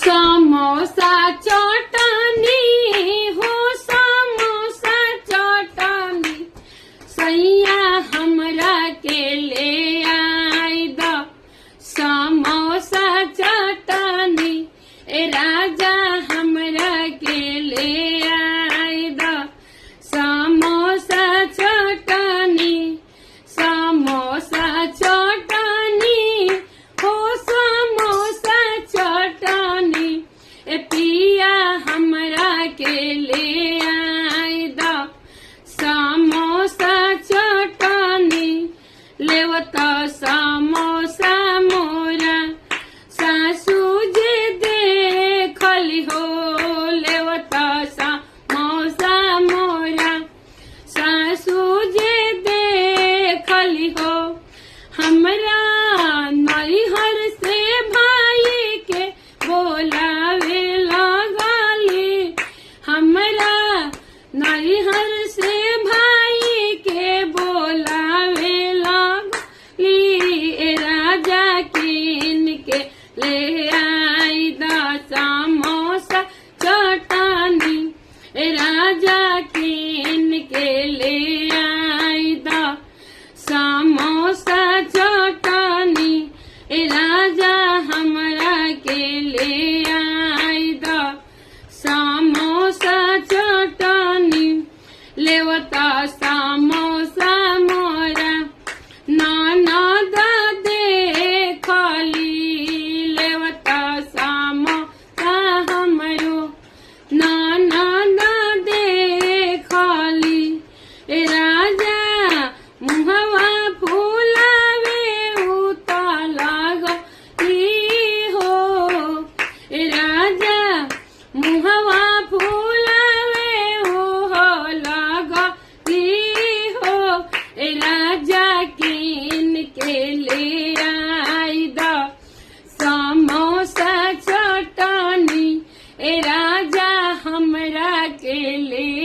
समोसा चटनी हो समोसा चटनी सैया हमरा के ले आई द समोसा चटनी ए राजा हमरा के ले आई द समोसा चटनी समोसा चटनी हो समोसा चटनी ए पिया हमरा के ले आई द समोसा चटनी लेवता समोसा मोरा सासू जे देखली हो लेवता समोसा मोरा सासू जे देखली हो हमरा नैहर से भाई के बोलावे लगली हमरा नैहर से भाई के बोलावे लगली ए राजा कीन के ले आई द समोसा चटनी ए राजा कीन के ले आई द समोसा चटनी ए राजा हमरा के ले आई द समोसा चटनी लेवता समोसा मोरा ननद देखली लेवता समोसा हमरो ननद देखली ए राजा मुहवा फूलावे उता लागली हो ए राजा मुहवा फूलावे हो लागली हो ए राजा कीन के ले आई द समोसा चटनी ए राजा हमरा के ले